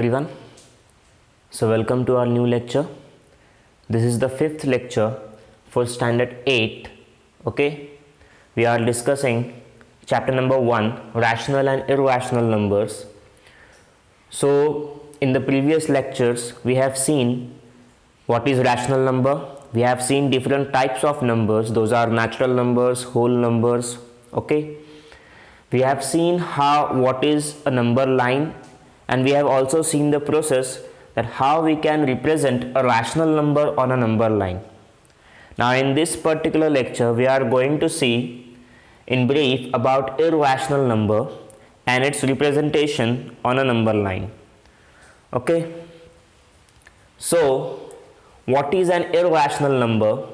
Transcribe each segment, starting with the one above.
Everyone, so welcome to our new lecture. This is the fifth lecture for standard 8. Okay, we are discussing chapter number 1, rational and irrational numbers. So in the previous lectures we have seen what is rational number. We have seen different types of numbers. Those are natural numbers, whole numbers. Okay, we have seen what is a number line, and we have also seen the process that how we can represent a rational number on a number line. Now in this particular lecture we are going to see in brief about irrational number and its representation on a number line. Okay, so what is an irrational number?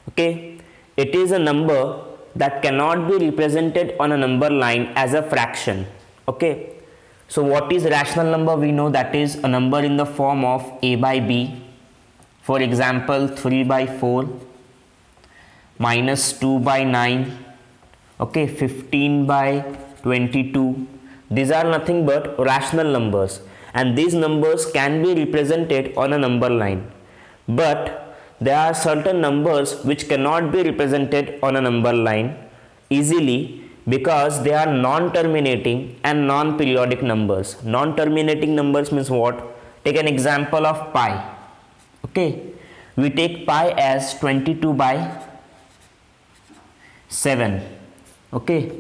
Okay, it is a number that cannot be represented on a number line as a fraction. Okay, so what is rational number? We know that is a number in the form of a by b. For example, 3 by 4, minus 2 by 9, okay, 15 by 22. These are nothing but rational numbers, and these numbers can be represented on a number line. But there are certain numbers which cannot be represented on a number line easily, because they are non-terminating and non-periodic numbers. Non-terminating numbers means what? Take an example of pi. Okay, we take pi as 22 by 7. Okay,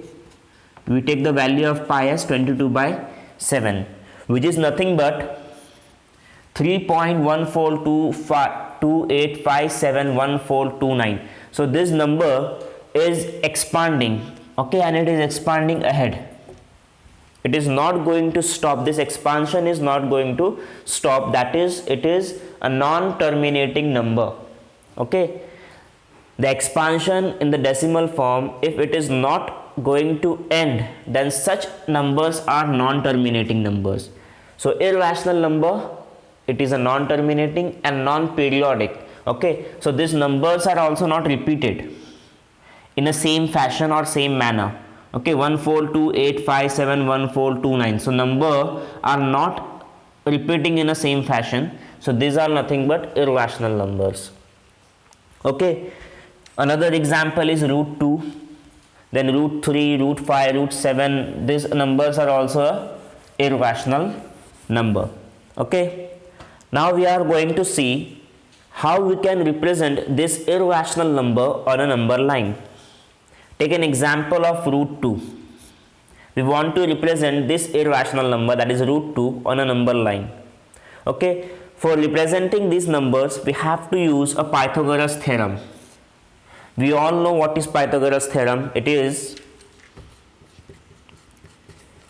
we take the value of pi as 22 by 7, which is nothing but 3.142528571429. So this number is expanding. Okay, and it is expanding ahead. It is not going to stop. This expansion is not going to stop. That is, it is a non-terminating number. Okay, the expansion in the decimal form, if it is not going to end, then such numbers are non-terminating numbers. So irrational number, it is a non-terminating and non-periodic. Okay, so these numbers are also not repeated in a same fashion or same manner. Okay, 14285711429. So number are not repeating in a same fashion. So these are nothing but irrational numbers. Okay, another example is root 2, then root 3, root 5, root 7. These numbers are also a irrational number. Okay, now we are going to see how we can represent this irrational number on a number line. Take an example of root 2. We want to represent this irrational number, that is root 2, on a number line. Okay, for representing these numbers we have to use a Pythagoras theorem. We all know what is Pythagoras theorem. It is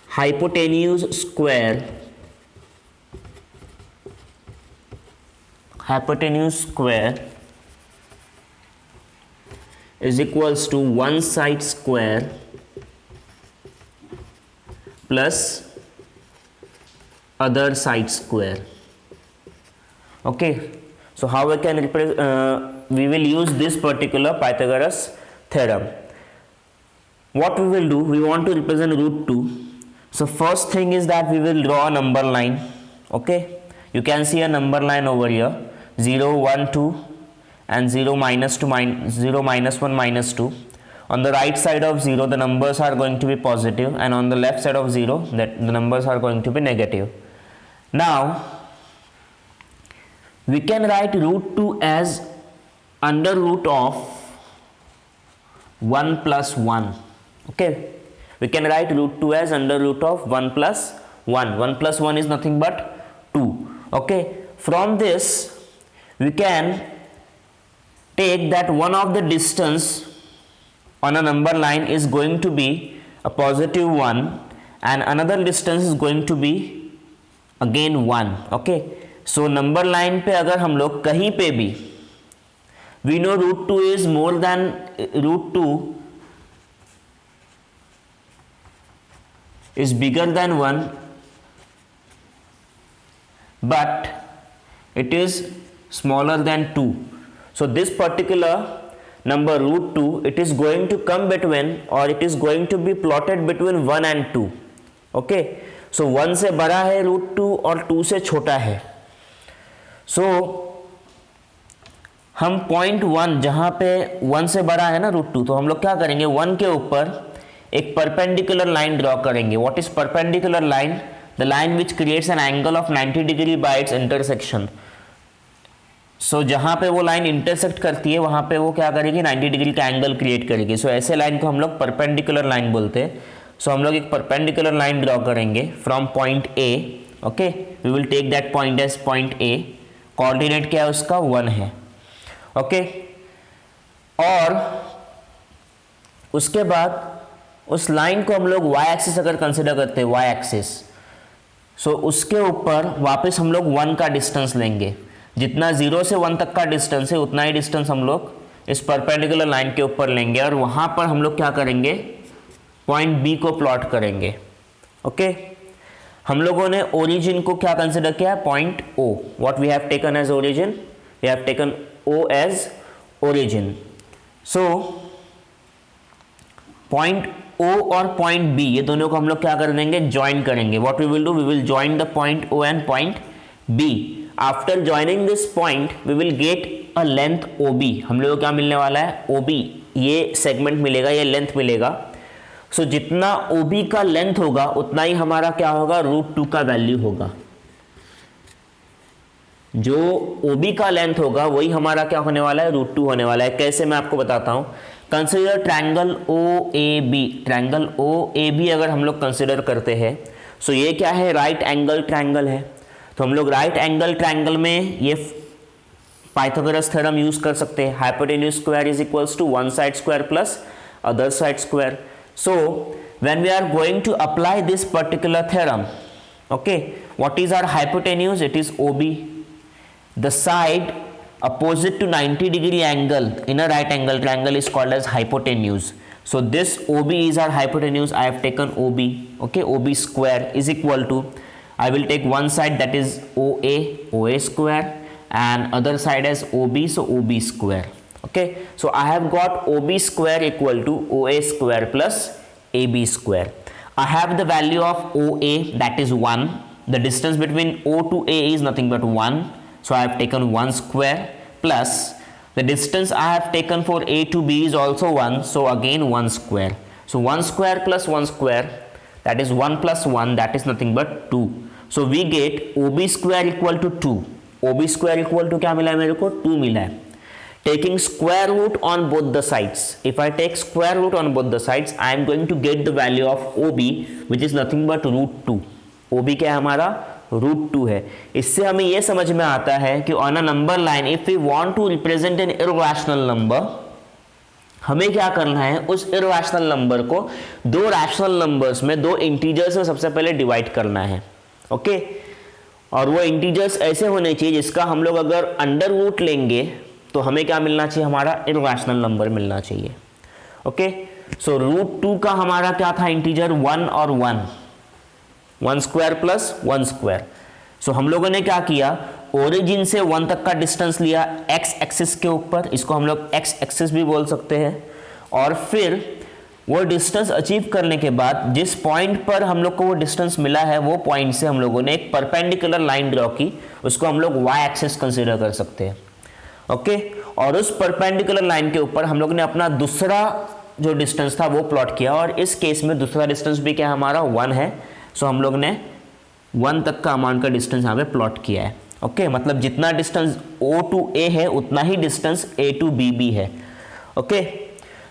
hypotenuse square is equals to one side square plus other side square. Okay, so how we can we will use this particular Pythagoras theorem. What we will do, we want to represent root 2. So first thing is that we will draw a number line. Okay, you can see a number line over here, 0 1 2 and 0 minus 2 0 minus 1 minus 2. On the right side of 0 the numbers are going to be positive, and on the left side of 0 that the numbers are going to be negative. Now we can write root 2 as under root of 1 plus 1. Okay, we can write root 2 as under root of 1 plus 1. 1 plus 1 is nothing but 2. Okay, from this we can take that one of the distance on a number line is going to be a positive 1 and another distance is going to be again 1. Okay, so number line पे अगर हम लोग कहीं पे भी, we know root 2 is more than root 2 is bigger than 1, but it is smaller than 2. So this particular number root 2, it is going to come between, or it is going to be plotted between 1 and 2. Okay, सो 1 से बड़ा है √2 और 2 से छोटा है। सो हम point 1 जहाँ पे 1 से बड़ा है ना √2, तो हम लोग क्या करेंगे, 1 के ऊपर एक परपेंडिकुलर लाइन ड्रॉ करेंगे। What is perpendicular line? The line which creates an angle of 90 degree by its intersection. So जहाँ पे वो लाइन इंटरसेक्ट करती है वहाँ पे वो क्या करेगी, 90 डिग्री का एंगल क्रिएट करेगी। सो ऐसे लाइन को हम लोग परपेंडिकुलर लाइन बोलते हैं। सो हम लोग एक परपेंडिकुलर लाइन ड्रॉ करेंगे from point A. Okay, we will take that point as point A. Coordinate क्या है उसका, 1 है। ओके, और उसके बाद उस लाइन को हम लोग वाई एक्सिस अगर कंसिडर करते हैं, वाई एक्सिस, सो उसके ऊपर वापस हम लोग 1 का डिस्टेंस लेंगे। जितना 0 से 1 तक का डिस्टेंस है उतना ही डिस्टेंस हम लोग इस परपेंडिकुलर लाइन के ऊपर लेंगे और वहाँ पर हम लोग क्या करेंगे, पॉइंट बी को प्लॉट करेंगे। ओके, हम लोगों ने ओरिजिन को क्या कंसिडर किया, point O. What we have taken as origin, we have taken O as origin. So point O और पॉइंट बी, ये दोनों को हम लोग क्या कर देंगे, ज्वाइन करेंगे। What we will do, we will join the point O and point B. After joining this point we will get a length O B. हम लोग को क्या मिलने वाला है, ओ बी, ये सेगमेंट मिलेगा, ये लेंथ मिलेगा। सो जितना ओ बी का लेंथ होगा उतना ही हमारा क्या होगा, √2 का वैल्यू होगा। जो ओ बी का लेंथ होगा वही हमारा क्या होने वाला है, √2 होने वाला है। कैसे, मैं आपको बताता हूं। Consider triangle O A B. Triangle O A B अगर हम लोग कंसिडर करते हैं, सो ये क्या है, राइट एंगल ट्रायंगल है। तो हम लोग राइट एंगल ट्रायंगल में ये पाइथागोरस थ्योरम यूज कर सकते हैं। Hypotenuse square is equals to one side square plus other side square. So when we are going to apply this particular theorem, okay, what is our hypotenuse, it is O B. The side opposite to 90 degree angle in a right angle triangle is called as hypotenuse. So this OB is our hypotenuse. I have taken OB. Okay, OB square is equal to, I will take one side that is OA, OA square, and other side as OB, so OB square. Okay, so I have got OB square equal to OA square plus AB square. I have the value of OA, that is 1. The distance between O to A is nothing but 1. So I have taken 1 square plus the distance I have taken for A to B is also 1. So again 1 square. So 1 square plus 1 square, that is 1 plus 1, that is nothing but 2. So we get OB square equal to 2. OB square equal to क्या मिला है मेरे को, 2 मिला है। Taking square root on both the sides. If I take square root on both the sides, I am going to get the value of OB, which is nothing but √2. OB क्या है हमारा, √2 है। इससे हमें यह समझ में आता है कि on a number line if we want to represent an irrational number, हमें क्या करना है, उस इररेशनल नंबर को दो रैशनल नंबर्स में, दो इंटीजर्स में सबसे पहले डिवाइड करना है। ओके, और वो इंटीजर्स ऐसे होने चाहिए जिसका हम लोग अगर अंडर रूट लेंगे तो हमें क्या मिलना चाहिए, हमारा इररेशनल नंबर मिलना चाहिए। ओके, सो √2 का हमारा क्या था, इंटीजर 1 और 1, 1 स्क्वायर प्लस 1 स्क्वायर। सो हम लोगों ने क्या किया, ओरिजिन से 1 तक का डिस्टेंस लिया एक्स एक्सिस के ऊपर, इसको हम लोग एक्स एक्सिस भी बोल सकते हैं। और फिर वो डिस्टेंस अचीव करने के बाद जिस पॉइंट पर हम लोग को वो डिस्टेंस मिला है, वो पॉइंट से हम लोगों ने एक परपेंडिकुलर लाइन ड्रॉ की, उसको हम लोग वाई एक्सिस कंसिडर कर सकते हैं। ओके, और उस परपेंडिकुलर लाइन के ऊपर हम लोग ने अपना दूसरा जो डिस्टेंस था वो प्लॉट किया, और इस केस में दूसरा डिस्टेंस भी क्या हमारा 1 है। सो हम लोग ने 1 तक का अमाउंट का डिस्टेंस यहाँ पे प्लॉट किया है। ओके, मतलब जितना डिस्टेंस O टू A है उतना ही डिस्टेंस A टू B भी है। ओके,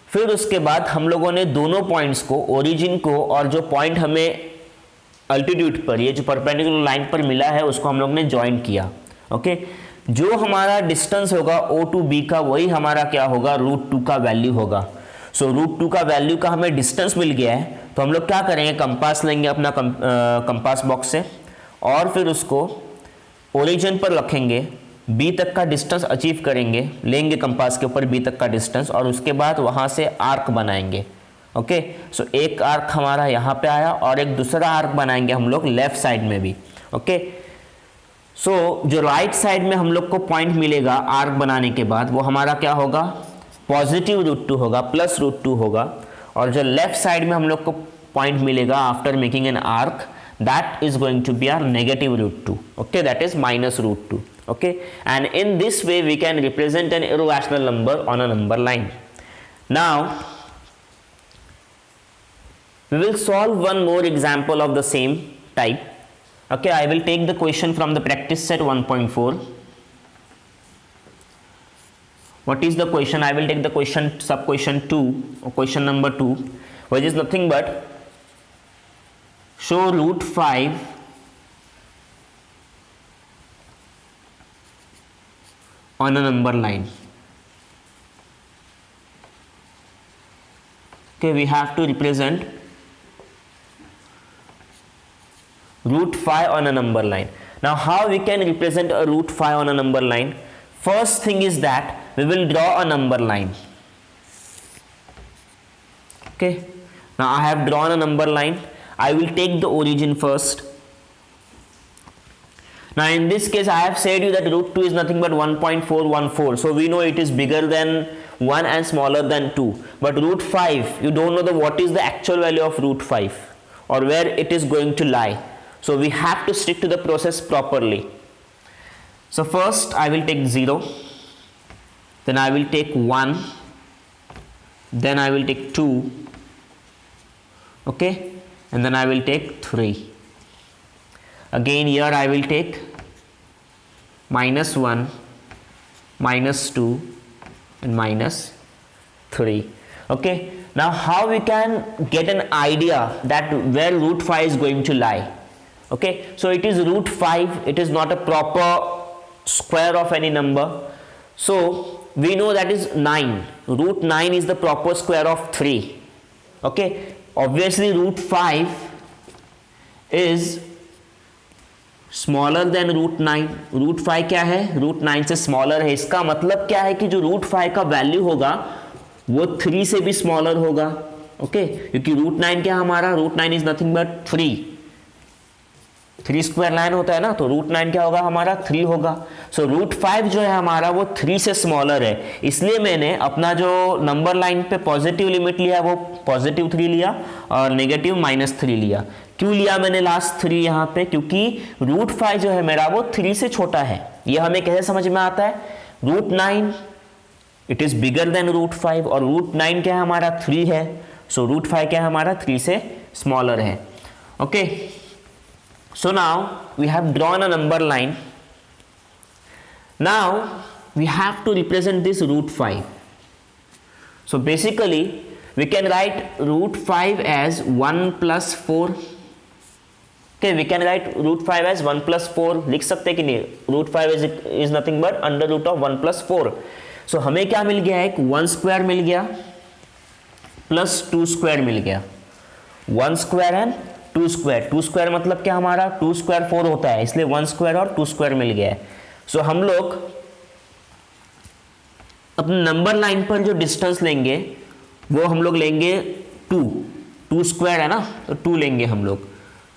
फिर उसके बाद हम लोगों ने दोनों पॉइंट्स को, ओरिजिन को और जो पॉइंट हमें अल्टीट्यूड पर, ये जो परपेंडिकुलर लाइन पर मिला है, उसको हम लोग ने ज्वाइन किया। ओके, जो हमारा डिस्टेंस होगा O टू B का, वही हमारा क्या होगा, √2 का वैल्यू होगा। सो √2 का वैल्यू का हमें डिस्टेंस मिल गया है, तो हम लोग क्या करेंगे, कंपास लेंगे अपना कंपास बॉक्स से, और फिर उसको ओरिजिन पर रखेंगे, B तक का डिस्टेंस अचीव करेंगे, लेंगे कंपास के ऊपर B तक का डिस्टेंस, और उसके बाद वहाँ से आर्क बनाएंगे। ओके, सो एक आर्क हमारा यहाँ पे आया और एक दूसरा आर्क बनाएंगे हम लोग लेफ्ट साइड में भी। ओके, सो जो राइट साइड में हम लोग को पॉइंट मिलेगा आर्क बनाने के बाद, वो हमारा क्या होगा, पॉजिटिव √2 होगा, प्लस √2 होगा। और जो लेफ्ट साइड में हम लोग को पॉइंट मिलेगा after making an arc, that is going to be our negative root 2. Okay, that is minus root 2. Okay, and in this way we can represent an irrational number on a number line. Now we will solve one more example of the same type. Okay, I will take the question from the practice set 1.4. What is the question? I will take the question sub question 2 or question number 2, which is nothing but show root 5 on a number line. Okay, we have to represent root 5 on a number line. Now how we can represent a root 5 on a number line? First thing is that we will draw a number line. Okay, now I have drawn a number line. I will take the origin first. Now in this case I have said you that root 2 is nothing but 1.414, so we know it is bigger than 1 and smaller than 2. But root 5, you don't know what is the actual value of root 5 or where it is going to lie. So we have to stick to the process properly. So first I will take 0, then I will take 1, then I will take 2, okay, and then I will take 3. Again here I will take minus 1, minus 2 and minus 3. Okay, now how we can get an idea that where root 5 is going to lie? Okay, so it is root 5, it is not a proper square of any number. So we know that is 9. Root 9 is the proper square of 3. Okay, obviously root 5 is smaller than root 9. root 5 क्या है? root 9 से smaller है. इसका मतलब क्या है कि जो root 5 का वैल्यू होगा वो 3 से भी smaller होगा. ओके, क्योंकि root 9 क्या हमारा? root 9 is nothing but 3. 3 square line होता है ना, तो रूट 9 क्या होगा हमारा? 3 होगा. सो रूट 5 जो है हमारा वो 3 से स्मॉलर है. इसलिए मैंने अपना जो नंबर लाइन पे पॉजिटिव लिमिट लिया वो पॉजिटिव 3 लिया और नेगेटिव माइनस 3 लिया. क्यों लिया मैंने लास्ट 3 यहाँ पे? क्योंकि रूट 5 जो है मेरा वो 3 से छोटा है. ये हमें कैसे समझ में आता है? Root 9 it is bigger than root 5 और रूट 9 क्या है हमारा? 3 है. सो रूट 5 क्या है हमारा? 3 से स्मॉलर है. Okay, so now we have drawn a number line. Now we have to represent this root 5. So basically we can write root 5 as 1 plus 4. Okay, we can write root 5 as 1 plus 4. लिख सकते कि नहीं? root 5 is nothing but under root of 1 plus 4. So हमें क्या मिल गया? एक 1 square मिल गया plus 2 square मिल गया. 1 स्क्वायर एंड 2 स्क्वायर. 2 स्क्वायर मतलब क्या हमारा? 2 स्क्वायर 4 होता है, इसलिए 1 स्क्वायर और 2 स्क्वायर मिल गया है. सो हम लोग अपने नंबर लाइन पर जो डिस्टेंस लेंगे वो हम लोग लेंगे 2 स्क्वायर है ना, तो 2 लेंगे हम लोग.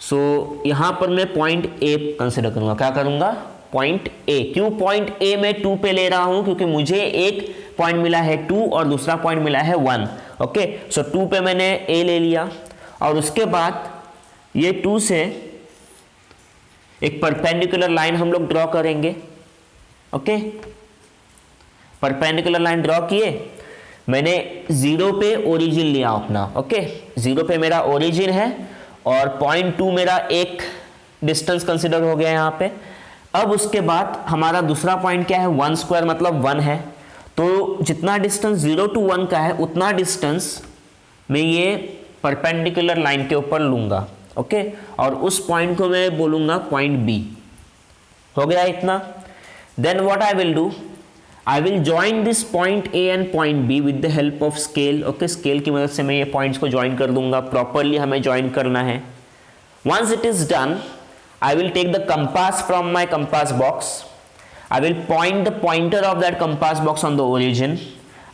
सो यहाँ पर मैं पॉइंट ए कंसिडर करूँगा. क्या करूँगा? Point A. क्यों पॉइंट ए में 2 पे ले रहा हूँ? क्योंकि मुझे एक पॉइंट मिला है 2 और दूसरा पॉइंट मिला है 1. ओके, सो 2 पे मैंने ए ले लिया और उसके बाद ये 2 से एक परपेंडिकुलर लाइन हम लोग ड्रॉ करेंगे. ओके, परपेंडिकुलर लाइन ड्रॉ किए. मैंने 0 पे ओरिजिन लिया अपना. ओके, 0 पे मेरा ओरिजिन है और पॉइंट 2 मेरा एक डिस्टेंस कंसिडर हो गया यहाँ पे. अब उसके बाद हमारा दूसरा पॉइंट क्या है? 1 स्क्वायर मतलब 1 है. तो जितना डिस्टेंस 0 to 1 का है उतना डिस्टेंस मैं ये परपेंडिकुलर लाइन के ऊपर लूँगा. ओके, और उस पॉइंट को मैं बोलूँगा पॉइंट बी. हो गया इतना. Then what I will do? I will join this point A and point B with the help of scale. Okay, scale की मदद से मैं ये पॉइंट्स को ज्वाइन कर दूंगा. प्रॉपरली हमें ज्वाइन करना है. Once it is done, I will take the compass from my compass box. I will point the pointer of that compass box on the origin.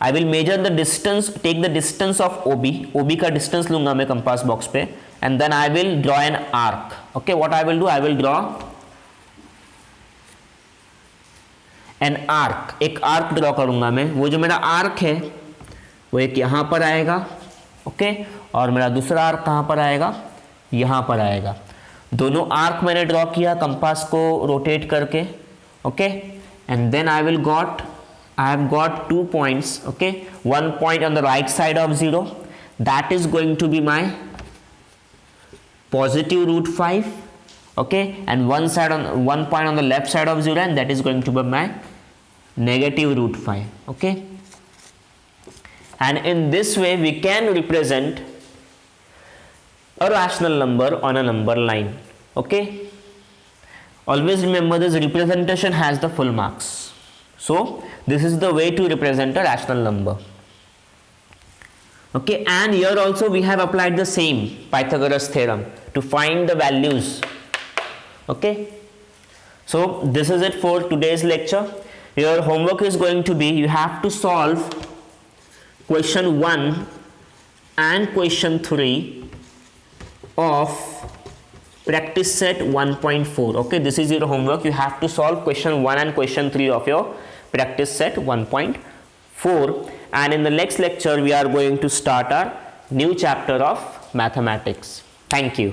I will measure the distance, take the distance of OB. OB का distance लूंगा मैं compass box पे. And then I will draw an arc. Okay, what I will do? I will draw an arc. एक arc draw करूंगा मैं. वो जो मेरा arc है वो एक यहाँ पर आएगा. ओके, और मेरा दूसरा arc कहाँ पर आएगा? यहाँ पर आएगा. दोनों आर्क मैंने ड्रॉ किया कंपास को रोटेट करके, okay, and then I have got 2 points, okay, 1 point on the right side of 0, that is going to be my positive root 5, okay, and one point on the left side of 0, and that is going to be my negative root 5, okay. And in this way we can represent a rational number on a number line, okay. Always remember this representation has the full marks. So this is the way to represent a rational number, okay. And here also we have applied the same Pythagoras theorem to find the values, okay. So this is it for today's lecture. Your homework is going to be, you have to solve question 1 and question 3 of practice set 1.4, okay. This is your homework. You have to solve question 1 and question 3 of your practice set 1.4, and in the next lecture we are going to start our new chapter of mathematics. Thank you.